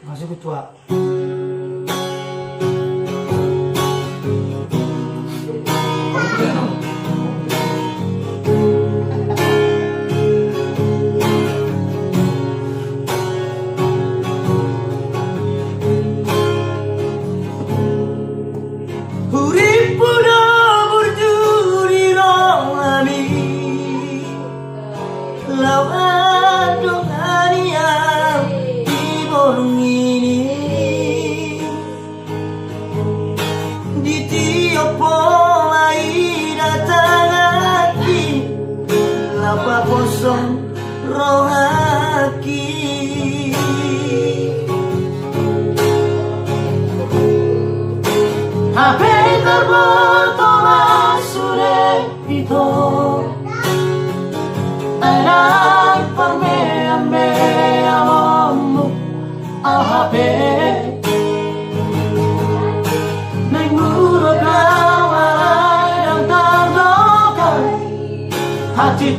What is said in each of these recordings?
Masih ketua. Kosong rohaki HP terbotol sudah itu anak perme amamu HP naik murah kawalan yang terdokan hati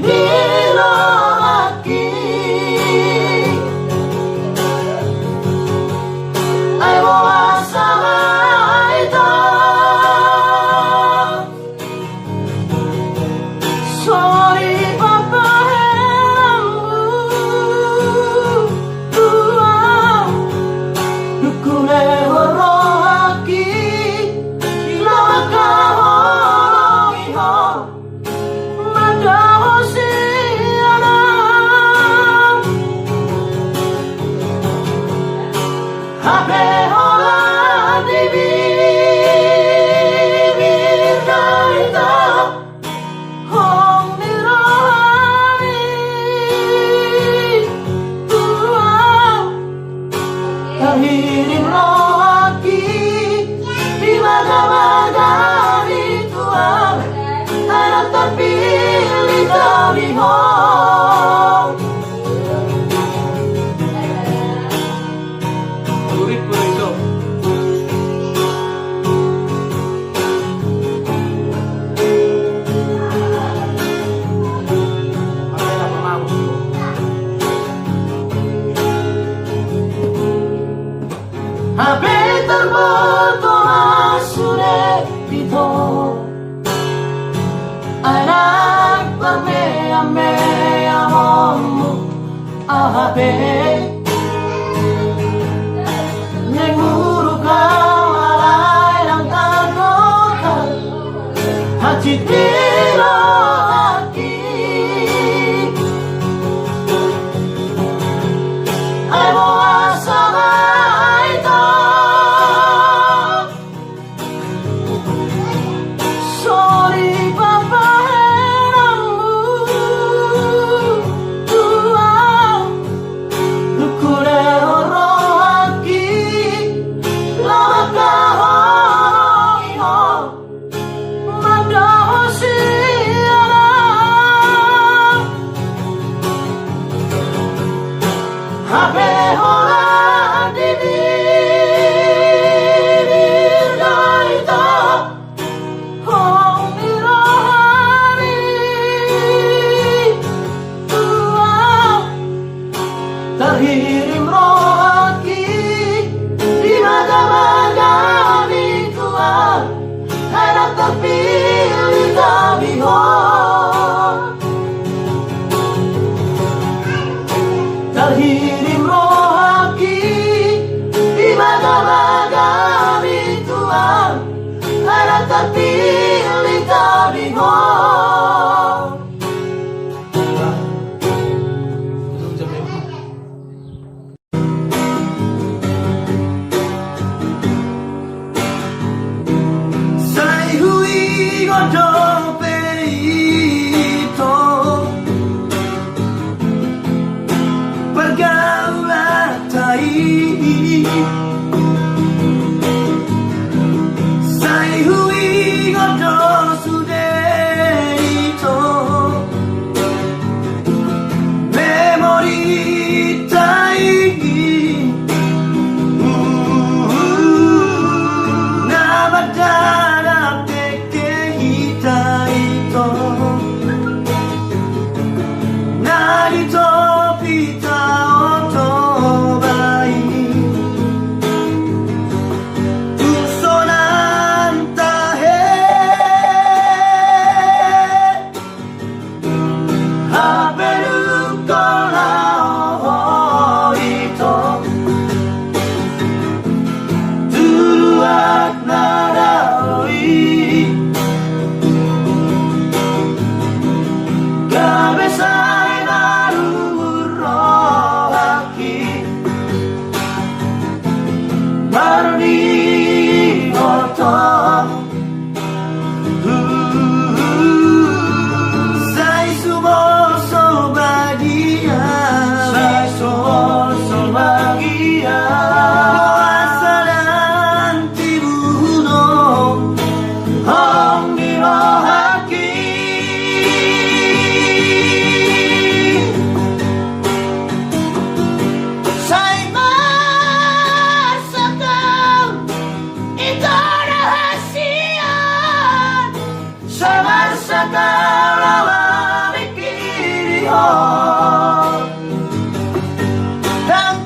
terhiring rohaki di mana-mana ritual anak terpilih dari hong urip itu HP terbotol sudah itu anak perme amamu HP yang buruk kawalan yang terdokan hati laki baru diotot. Sai sumoso bahagia, sai sumoso bahagia. Puasa dan tibuno Om dirohaki. Sai masakan itu rahasia, sai masakan lawan mikir dan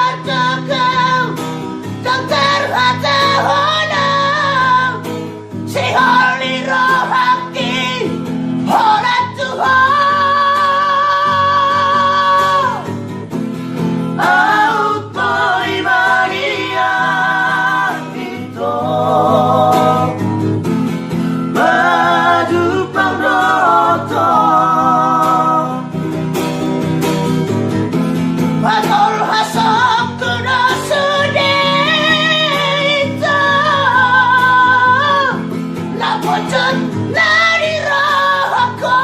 tertekan dan terhadap si holy rohaki ora Tuhan. Auto ibaria itu maju pangdoto Patol hasap kena sudita Lapocot nari rahako.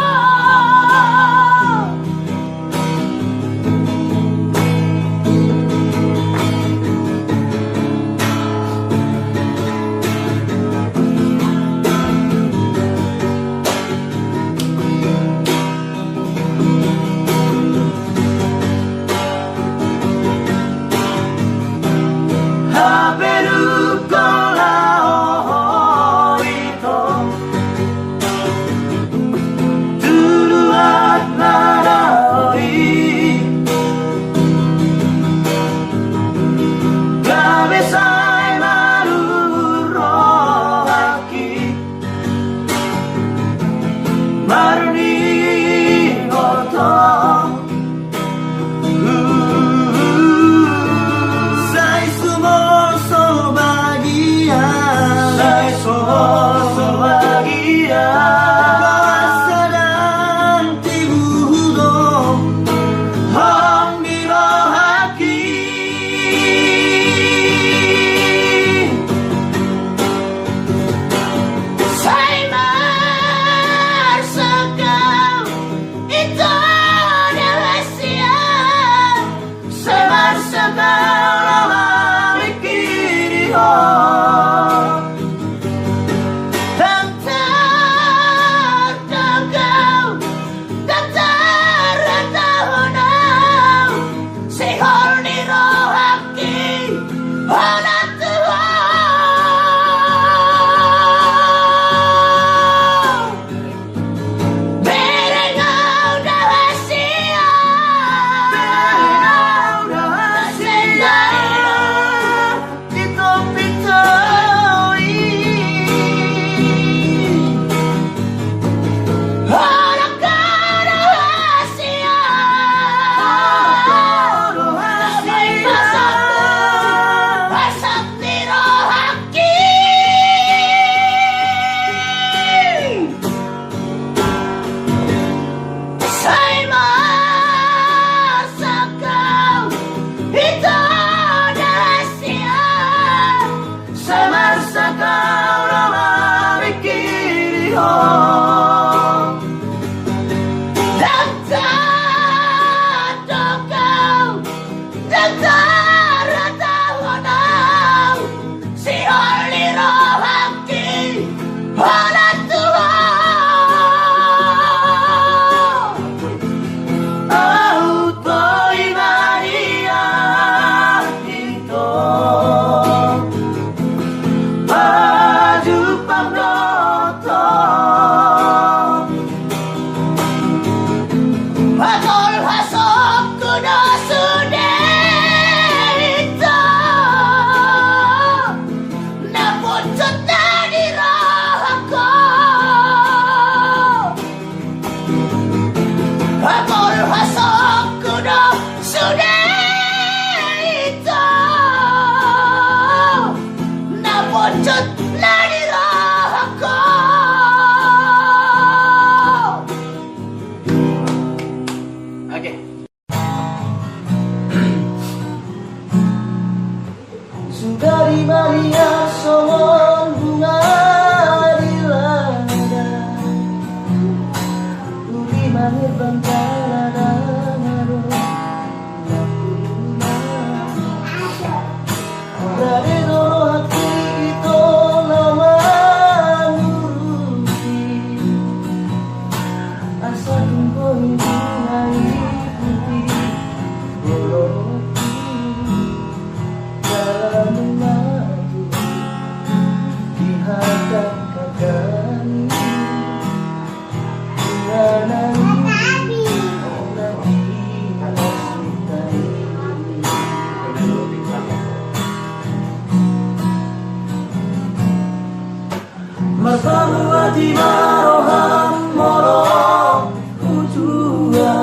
hati maroham moro ujua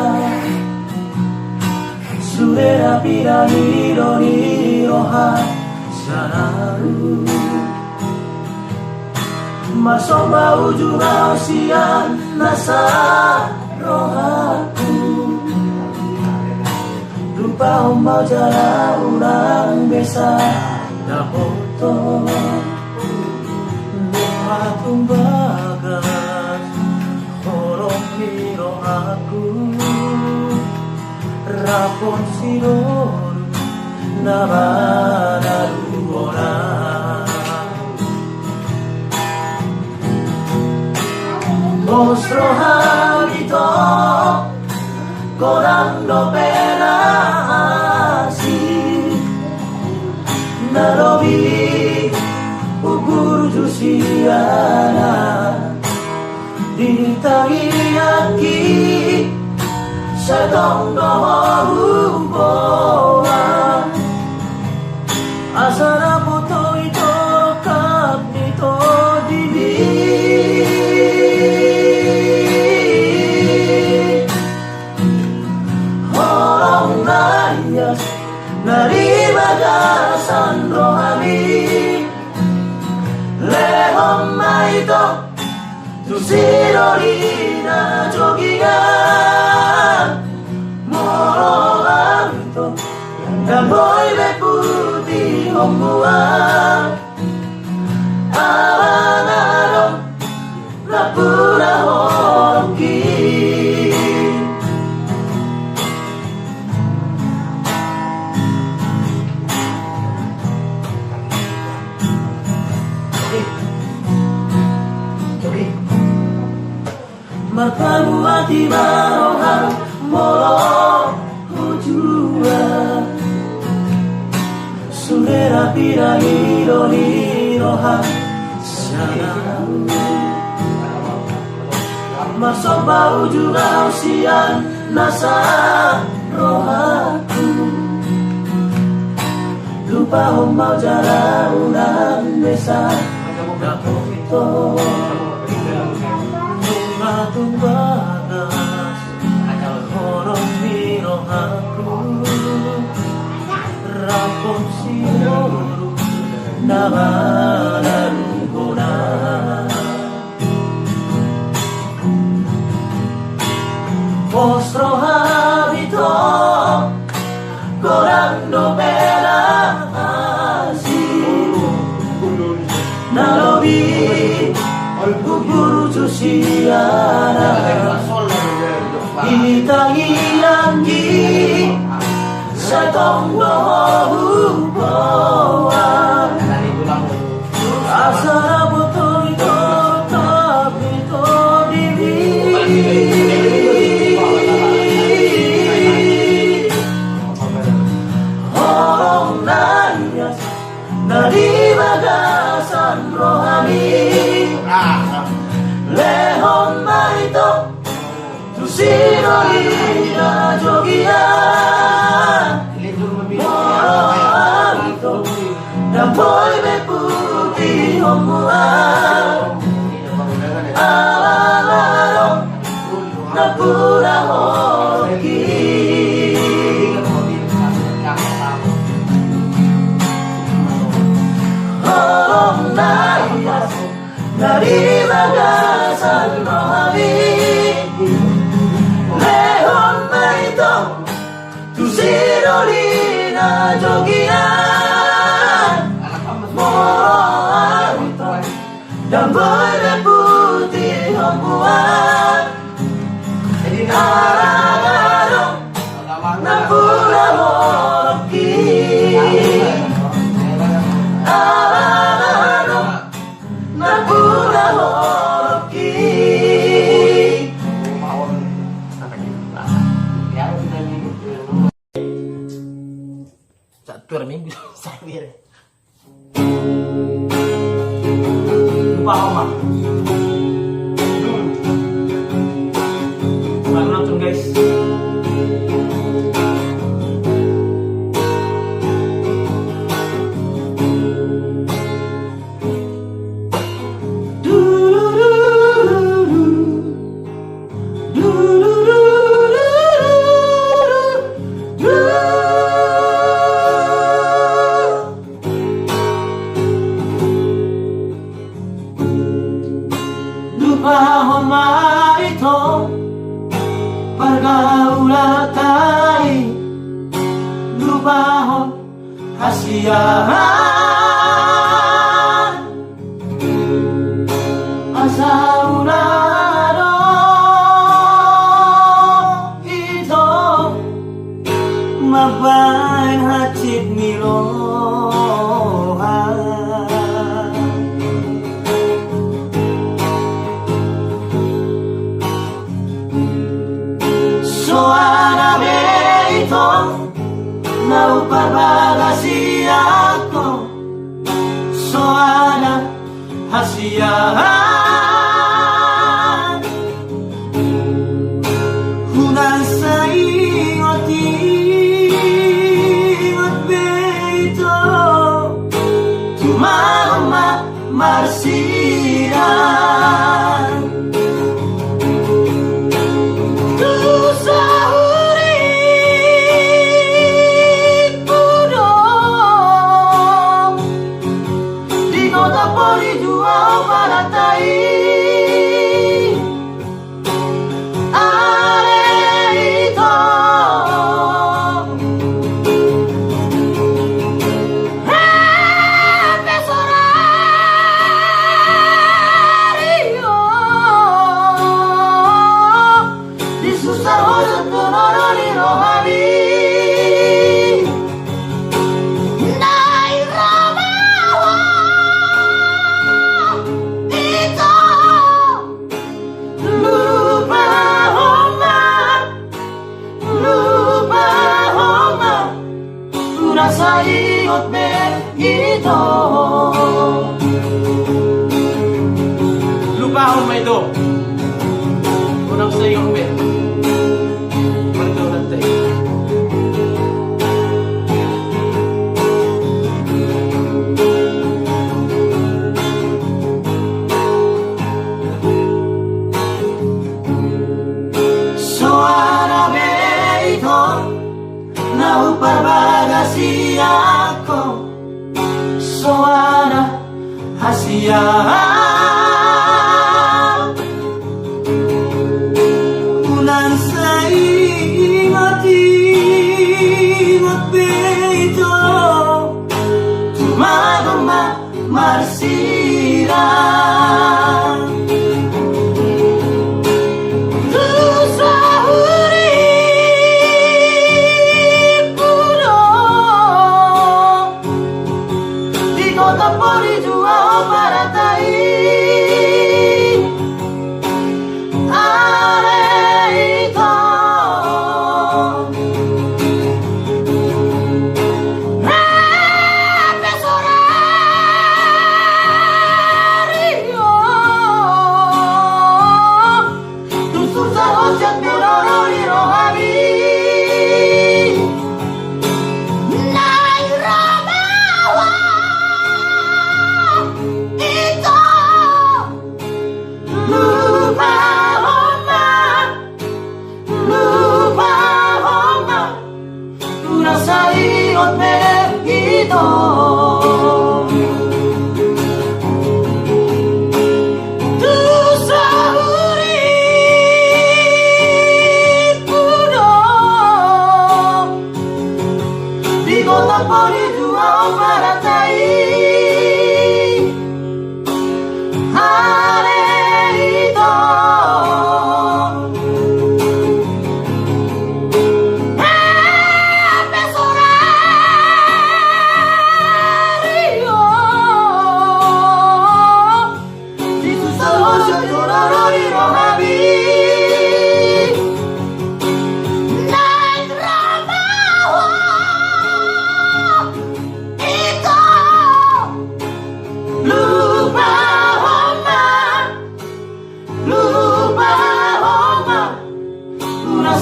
Surera pira niro niroha sanaru Masomba ujung ausian nasa rohaku Lupa ombau jala urang besa dapoto Lupa tumbagas horong niro aku Rapon siroru nabanaru orang Mostro habito Corando pena así Narobi Uguru jusiana Dintangi aki Sedong doho uboa Asana puto ito kap nito dibi Naribagasan rohami Lehom maito Tusidori na jogingan Moro amito Gamboy beputi homuan Alang-alang Napura horoki Matamu hati maroham molo ujua Surera pira niro niroha sanaru Masomba ujung ausian nasa rohaku Lupa ombau jala urang besa dapoto Tumbagas horong niro aku Rapon siroru nabanaru orang Mostro habito Corando pena así Nalobi Uguru jusiana Itangi anggi Setong doho uboa Asana puto ito tapi to dibi Horong nanyas Naribagasan rohami Lehom maito Tusidori na jogian Moro amito Damboy beputi homuan Alang-alang Napura horoki Horong nayas Naribagasan rohami Lehom maito Tusidori na jogian Moro amito Damboy beputi homuan Alang-alang Napura horoki Alang-alang Napura horoki Satu minggu saya lupa oma baru nonton guys dulu lupahon hasiyahan asa unaro ito mabain hacip milohan soana ito naupabagasi ako soana hasiyahan hunan sa ingot beito tumama marsiran sa ingot ito lupahon may do unang sa ingot be pantunan tayo soana be ito naupabagasi ako soana hasiyahan ulan sa ingot beito tumagoma marsiran sa ingot ito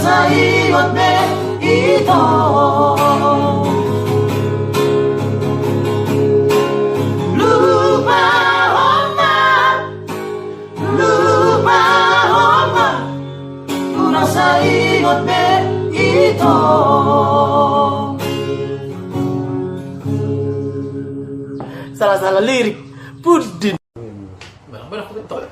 sa ingot ito lupahon na una sa ingot ito salah-salah lirik pudin barang-barang aku betul.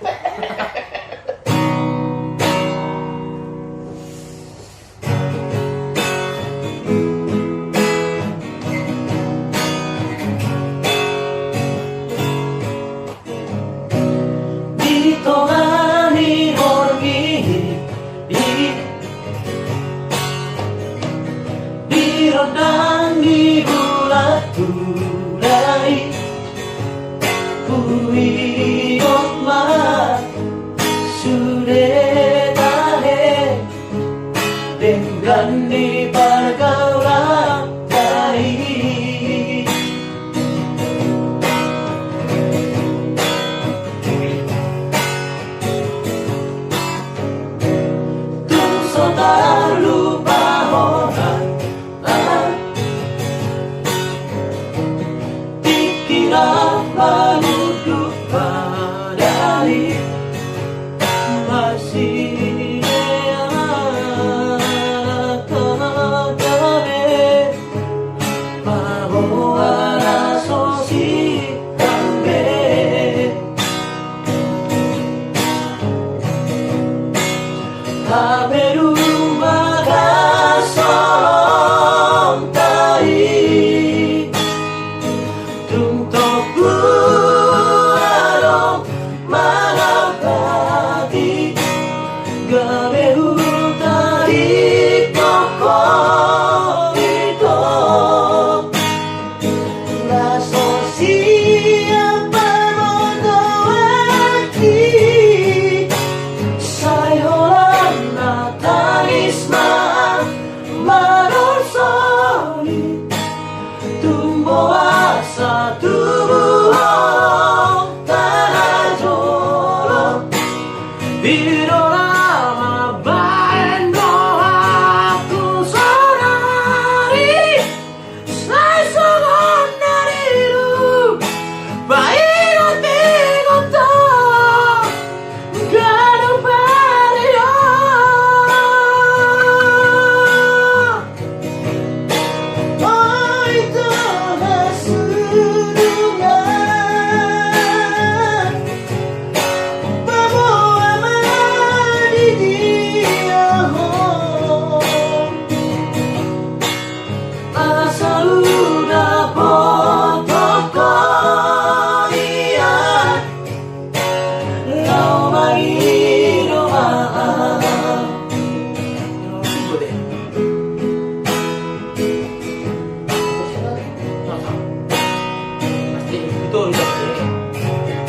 Betul udah ini.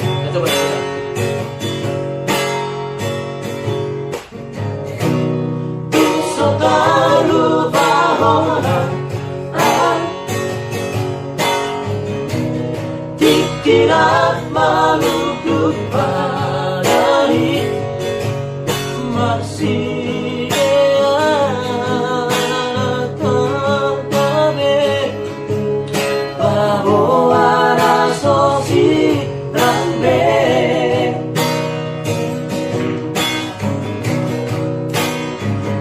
Nah, coba coba. Selalu bahwa dikira makhluk padani masih tertabe bahwa rasa si rambe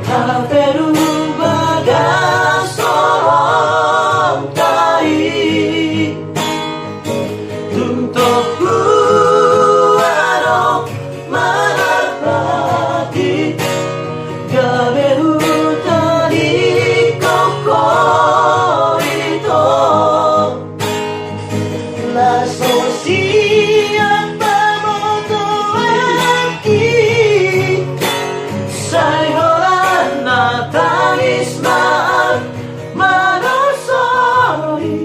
haperu bagas sorong tai untuk buaro manapati gaberu tadi koko itu la sosial pamoto aki sayhoran natanis maan manosori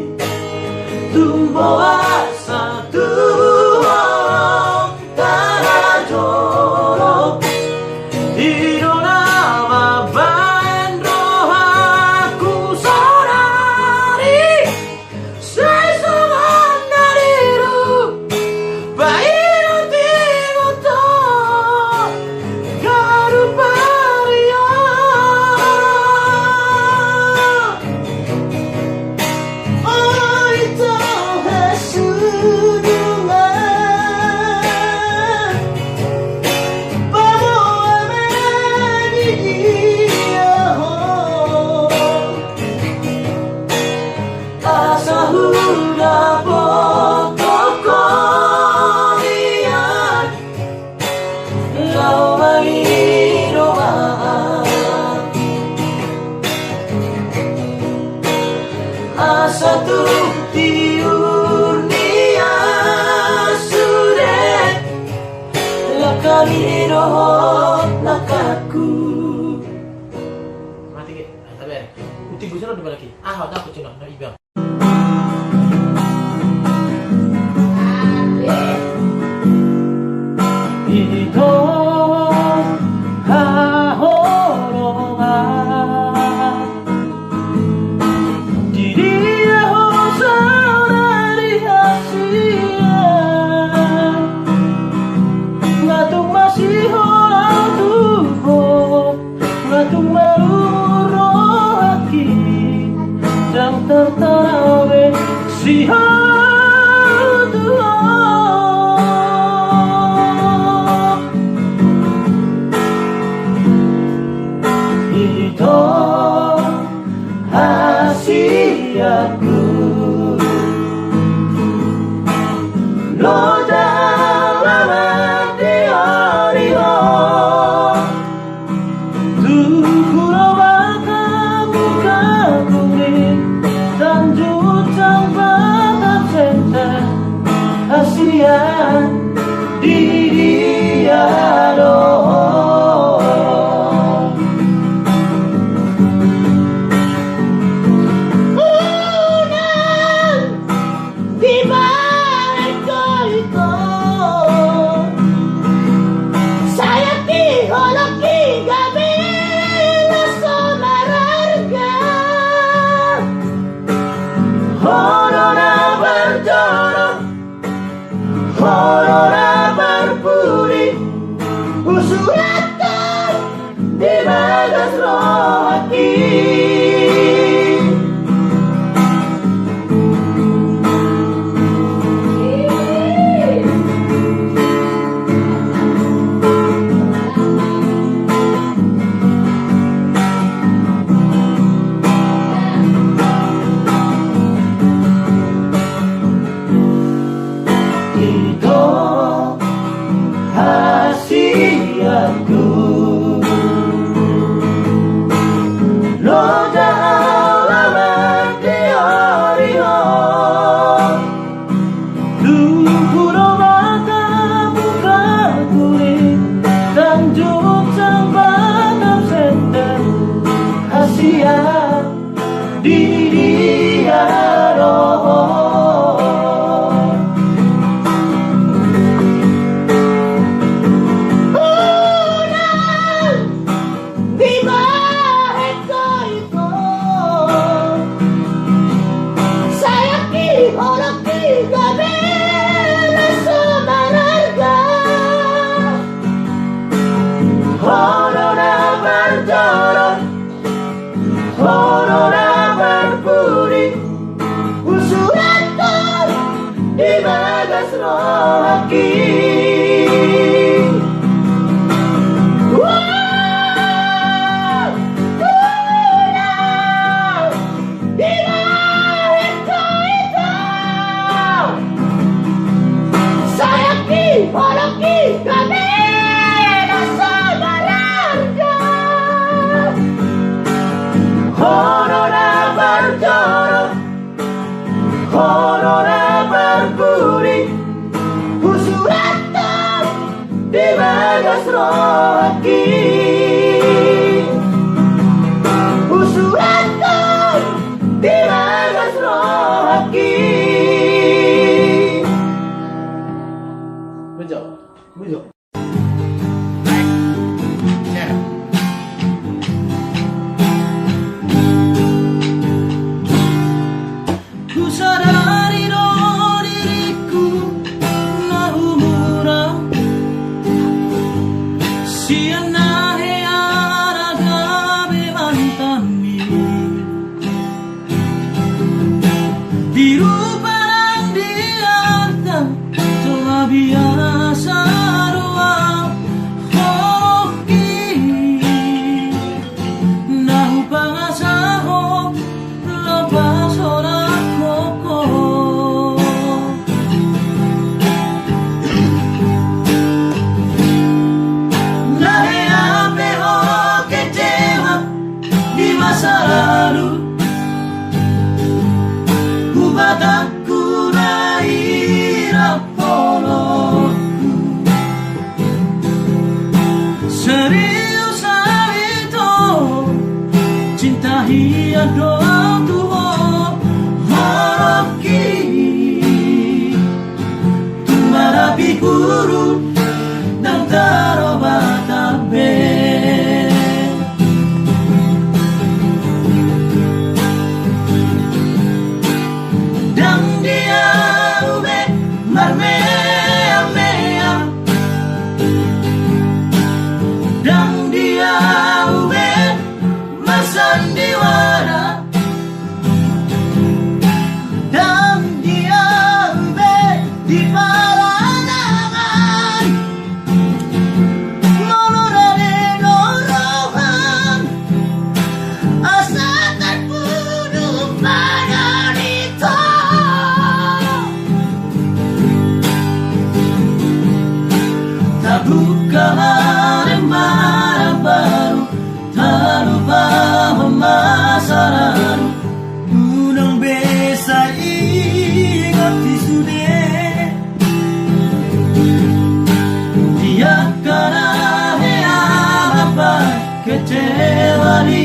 tumboa satu tarajoro Hirona bandro haku sorari saisoman nariru bairo tigoto garuparia oito hasunungan pamoamani diaho asahura potokolian lauairoan asatu tiurnia sudet lakariro lakaku Mati ke. Tapi ya. Uti busur udah lagi. Ah, udah aku cina. Nah, ibang. ito hahorongan diriya hosarari hasian ngatung masih orang tuho ngatung maruro haki dan tertawe siha itu hasiaku lo dalam teoriho tukuro bakamu kakumi dan jutang bakamu begas rohaki. Corona bergurih, usuratku di bagas rohaki. Usuratku di bagas rohaki. Bejo. Bejo. Share. Ku sadari do diriku na umurang siana he aragabe mantami diruparang diarta toa biasa ruang hoki nahu pangasaho lepas orang koko nahe ape ho kecewa di masa lalu ubataku naira polokku serius itu cinta hia doa tuho horoki tumarapi guru dan tarobatabe dan dia ube marmea mea dan dia ube masandiwara dan dia ube di palangan monodane dorohan asa terbunuh pada nito tak buka lembaran baru tak lupa pemasaran unang besa ingat disude dia kana hea apa kecewa di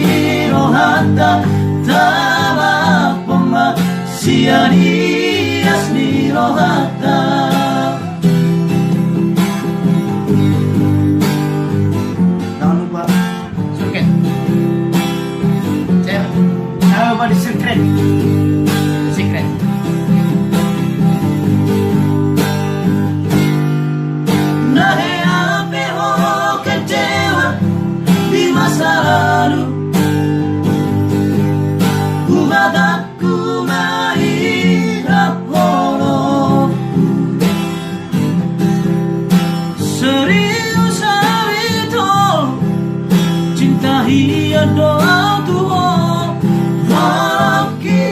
rohata tama pema sianias di rohata. Jangan lupa Surken. Share. jangan lupa di subscribe. Secret. Nahe ape ho kecewa di masa lalu ubataku mahirap holokku serius itu cinta hia doa tuho horoki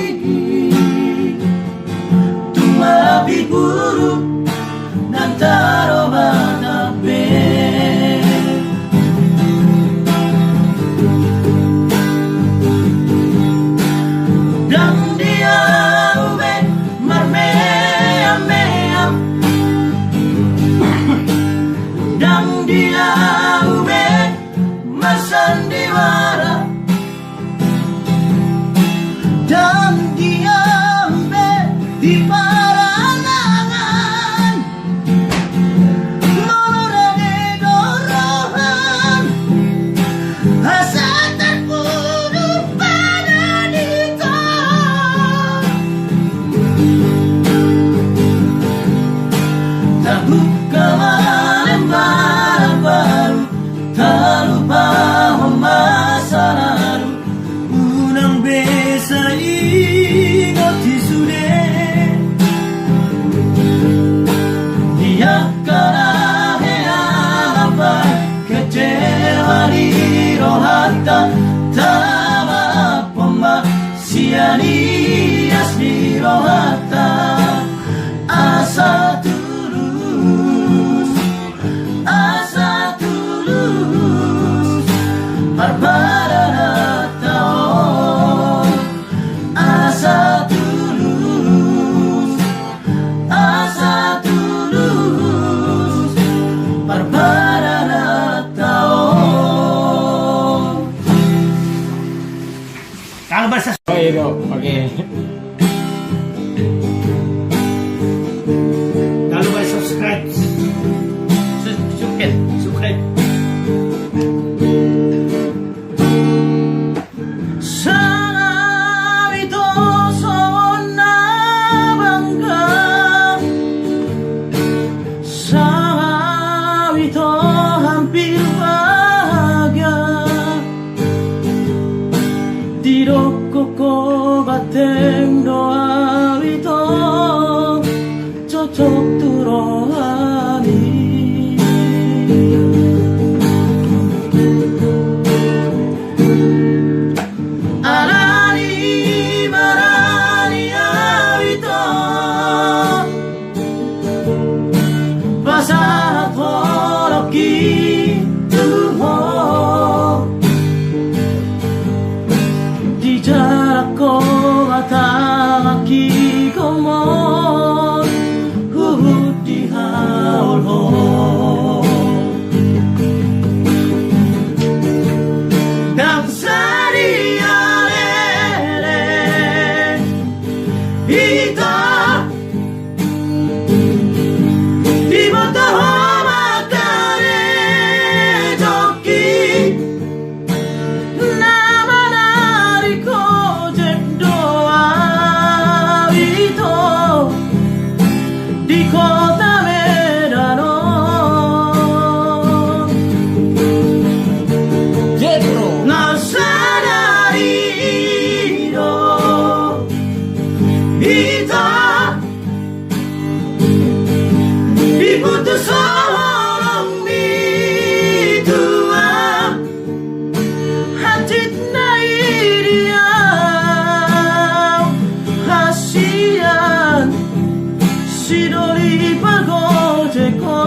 tumarapi guru dan tarobatabe dan dia ube marmea mea dan dia ube masandiwara dan dia ube di parangan monodane dorohan asa terbunuh pada nito tak buka lembaran baru tak lupa masa lalu unang besa ingat disude Jangan lupa subscribe. Suket. Subscribe. Sangat itu sona bangga, sangat itu hampir bahagia. Tidak koko bateng doa itu cocok turohani. Pasat horoki tuho di jarak ko ataki komon hubud di haul ho dan sari alele ita di kota Medan, Jetro. nasadari do kita diputus orang bidua hati dia hasian sidoli pagojekon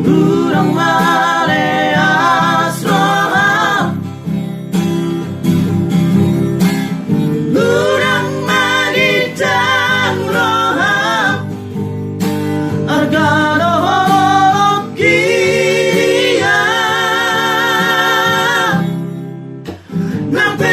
urang male asroha urang manitang roha argano kia nampe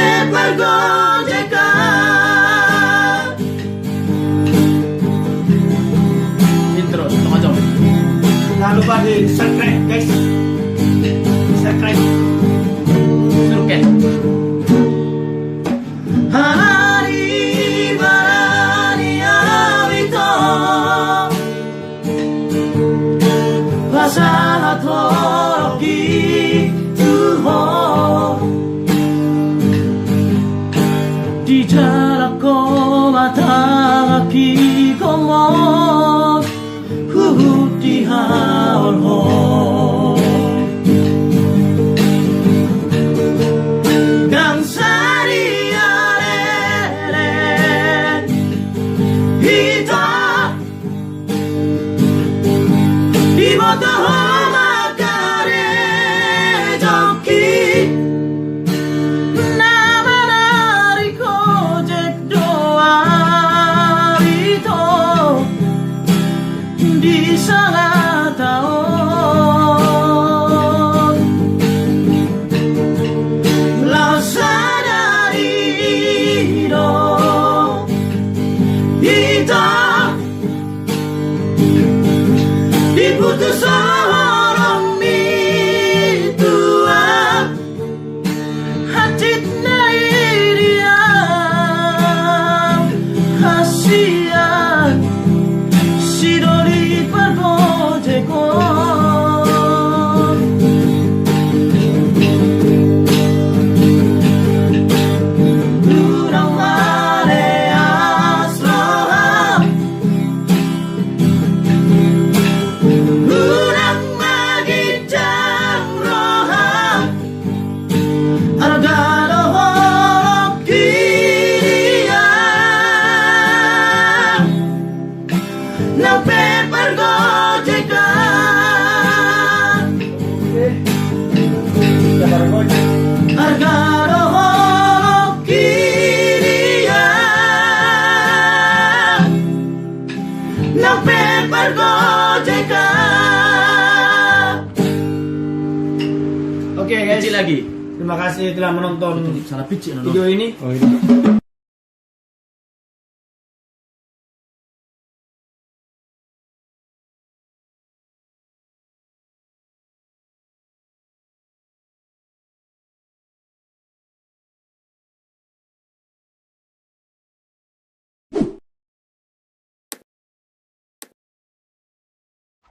Terima kasih telah menonton Salah picik video ini. Oh, ini.